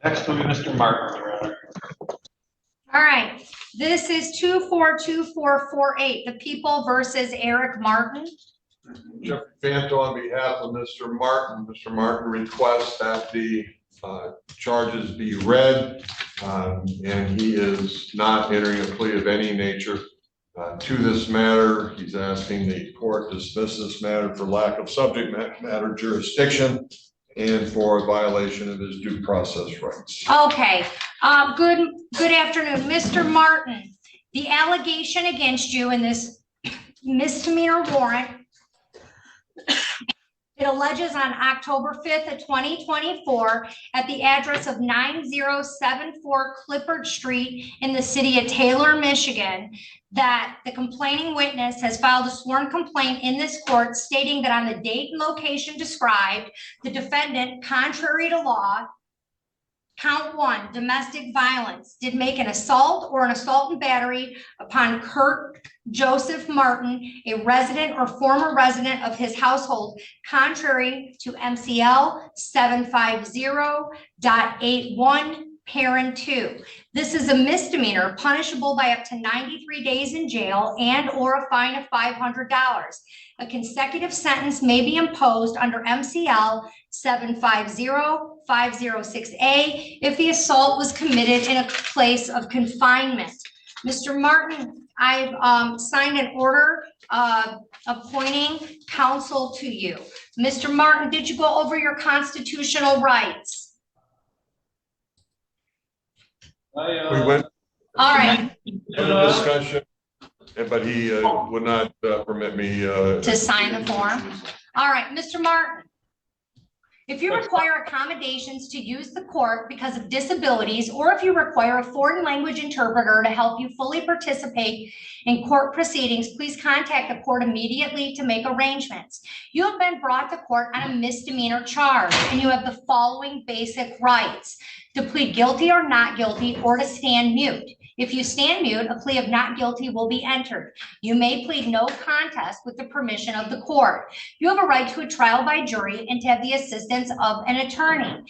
Next will be Mr. Martin, Your Honor. All right, this is 242448, the People versus Eric Martin. Jeffrey Fanto on behalf of Mr. Martin. Mr. Martin requests that the charges be read, and he is not entering a plea of any nature to this matter. He's asking the court dismiss this matter for lack of subject matter jurisdiction and for a violation of his due process rights. Okay, good afternoon, Mr. Martin. The allegation against you in this misdemeanor warrant, it alleges on October 5th of 2024 at the address of 9074 Clifford Street in the city of Taylor, Michigan, that the complaining witness has filed a sworn complaint in this court stating that on the date and location described, the defendant, contrary to law, count 1, domestic violence, did make an assault or an assault and battery upon Kurt Joseph Martin, a resident or former resident of his household, contrary to MCL 750.81, parent 2. This is a misdemeanor punishable by up to 93 days in jail and or a fine of $500. A consecutive sentence may be imposed under MCL 750506A if the assault was committed in a place of confinement. Mr. Martin, I've signed an order appointing counsel to you. Mr. Martin, did you go over your constitutional rights? We went All right. in a discussion, but he would not permit me To sign the form? All right, Mr. Martin. If you require accommodations to use the court because of disabilities, or if you require a foreign language interpreter to help you fully participate in court proceedings, please contact the court immediately to make arrangements. You have been brought to court on a misdemeanor charge, and you have the following basic rights: to plead guilty or not guilty, or to stand mute. If you stand mute, a plea of not guilty will be entered. You may plead no contest with the permission of the court. You have a right to a trial by jury and to have the assistance of an attorney.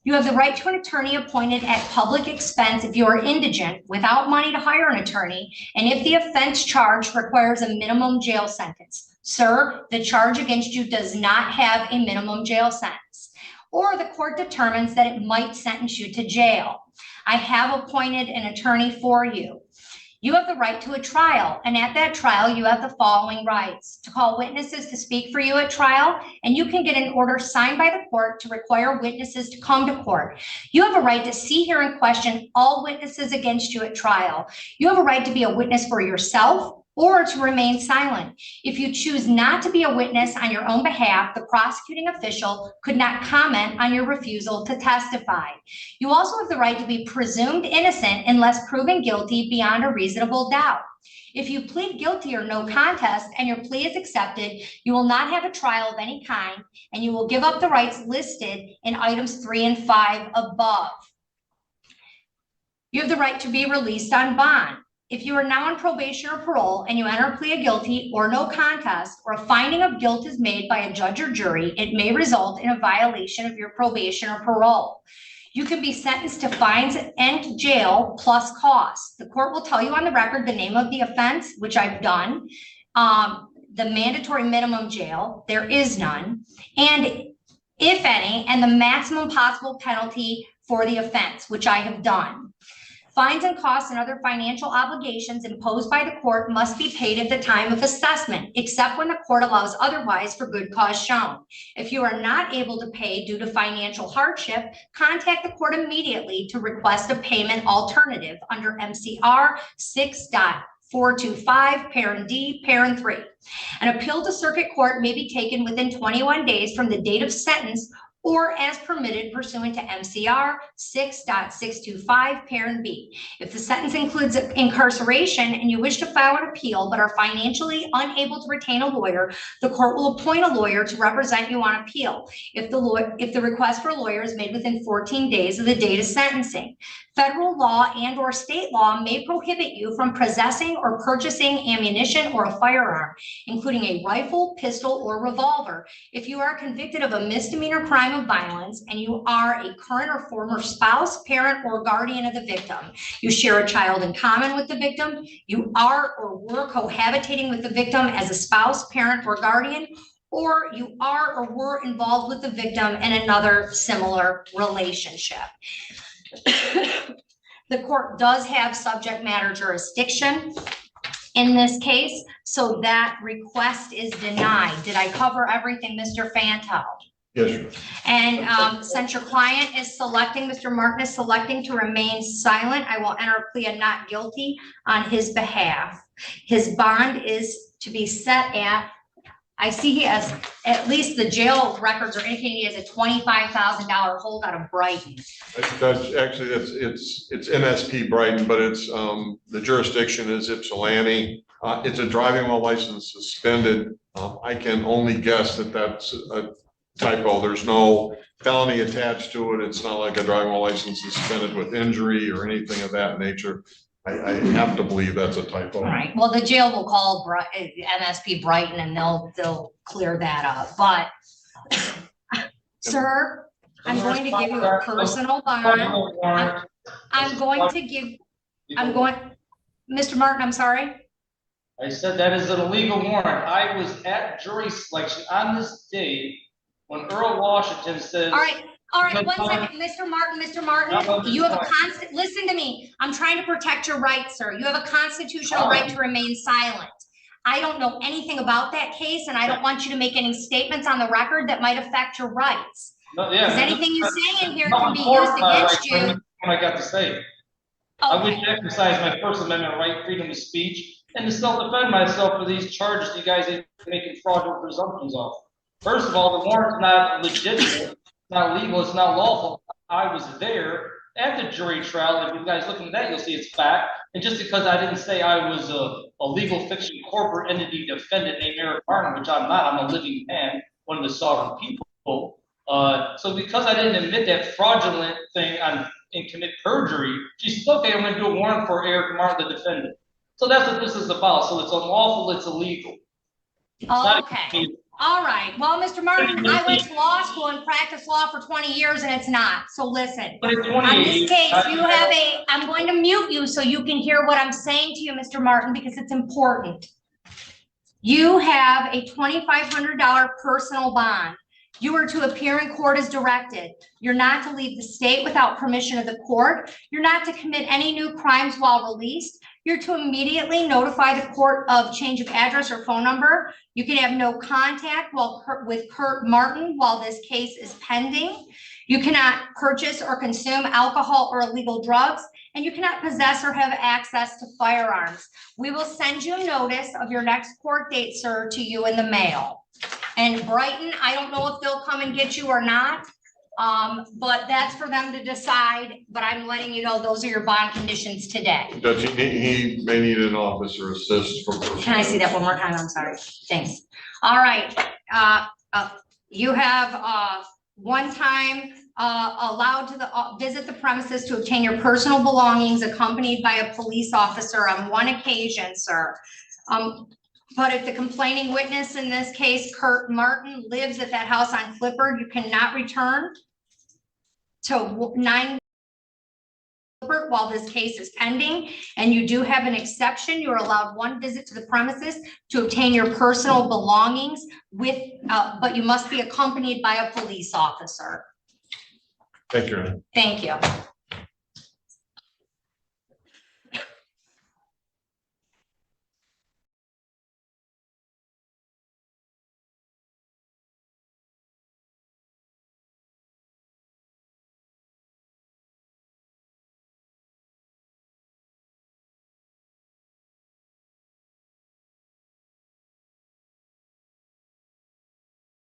You have the right to an attorney appointed at public expense if you are indigent, without money to hire an attorney, and if the offense charged requires a minimum jail sentence. Sir, the charge against you does not have a minimum jail sentence, or the court determines that it might sentence you to jail. I have appointed an attorney for you. You have the right to a trial, and at that trial, you have the following rights: to call witnesses to speak for you at trial, and you can get an order signed by the court to require witnesses to come to court. You have a right to see, hear, and question all witnesses against you at trial. You have a right to be a witness for yourself or to remain silent. If you choose not to be a witness on your own behalf, the prosecuting official could not comment on your refusal to testify. You also have the right to be presumed innocent unless proven guilty beyond a reasonable doubt. If you plead guilty or no contest and your plea is accepted, you will not have a trial of any kind, and you will give up the rights listed in items 3 and 5 above. You have the right to be released on bond. If you are now on probation or parole and you enter a plea of guilty or no contest, or a finding of guilt is made by a judge or jury, it may result in a violation of your probation or parole. You can be sentenced to fines and jail plus costs. The court will tell you on the record the name of the offense, which I've done, the mandatory minimum jail, there is none, and if any, and the maximum possible penalty for the offense, which I have done. Fines and costs and other financial obligations imposed by the court must be paid at the time of assessment, except when the court allows otherwise for good cause shown. If you are not able to pay due to financial hardship, contact the court immediately to request a payment alternative under MCR 6.425, parent D, parent 3. An appeal to circuit court may be taken within 21 days from the date of sentence, or as permitted pursuant to MCR 6.625, parent B. If the sentence includes incarceration and you wish to file an appeal but are financially unable to retain a lawyer, the court will appoint a lawyer to represent you on appeal if the request for a lawyer is made within 14 days of the date of sentencing. Federal law and or state law may prohibit you from possessing or purchasing ammunition or a firearm, including a rifle, pistol, or revolver, if you are convicted of a misdemeanor crime crime of violence and you are a current or former spouse, parent, or guardian of the victim. You share a child in common with the victim. You are or were cohabitating with the victim as a spouse, parent, or guardian, or you are or were involved with the victim in another similar relationship. The court does have subject matter jurisdiction in this case, so that request is denied. Did I cover everything, Mr. Fanto? Yes, sir. And since your client is selecting, Mr. Martin is selecting to remain silent, I will enter a plea of not guilty on his behalf. His bond is to be set at, I see he has, at least the jail records are indicating he has a $25,000 hold out of Brighton. That's actually, it's NSP Brighton, but it's, the jurisdiction is Ypsilanti. It's a driving while license suspended. I can only guess that that's a typo. There's no felony attached to it. It's not like a driving while license suspended with injury or anything of that nature. I have to believe that's a typo. All right, well, the jail will call MSP Brighton and they'll clear that up, but sir, I'm going to give you a personal bond. Mr. Martin, I'm sorry. I said that is an illegal warrant. I was at jury selection on this day when Earl Washington says. All right, one second, Mr. Martin, you have a listen to me. I'm trying to protect your rights, sir. You have a constitutional right to remain silent. I don't know anything about that case, and I don't want you to make any statements on the record that might affect your rights. Because anything you say in here can be used against you. What I got to say. Okay. I wish to exercise my First Amendment right, freedom of speech, and to self-defend myself for these charges you guys are making fraudulent presumptions of. First of all, the warrant's not legitimate. Not legal, it's not lawful. I was there at the jury trial. If you guys look into that, you'll see it's fact. And just because I didn't say I was a legal fiction corporate entity defendant named Eric Martin, which I'm not, I'm a living man, one of the sovereign people. So because I didn't admit that fraudulent thing and commit perjury, she said, okay, I'm going to do a warrant for Eric Martin, the defendant. So that's what this is about. So it's unlawful, it's illegal. Okay. All right. Well, Mr. Martin, I went to law school and practiced law for 20 years and it's not. So listen, on this case, I'm going to mute you so you can hear what I'm saying to you, Mr. Martin, because it's important. You have a $2,500 personal bond. You are to appear in court as directed. You're not to leave the state without permission of the court. You're not to commit any new crimes while released. You're to immediately notify the court of change of address or phone number. You can have no contact with Kurt Martin while this case is pending. You cannot purchase or consume alcohol or illegal drugs, and you cannot possess or have access to firearms. We will send you a notice of your next court date, sir, to you in the mail. And Brighton, I don't know if they'll come and get you or not, but that's for them to decide. But I'm letting you know those are your bond conditions today. Judge, he may need an officer assist from. Can I see that one more time? I'm sorry. Thanks. All right. You have one time allowed to visit the premises to obtain your personal belongings accompanied by a police officer on one occasion, sir. But if the complaining witness in this case, Kurt Martin, lives at that house on Clifford, you cannot return to 9 Clifford while this case is pending. And you do have an exception. You are allowed one visit to the premises to obtain your personal belongings but you must be accompanied by a police officer. Thank you. Thank you.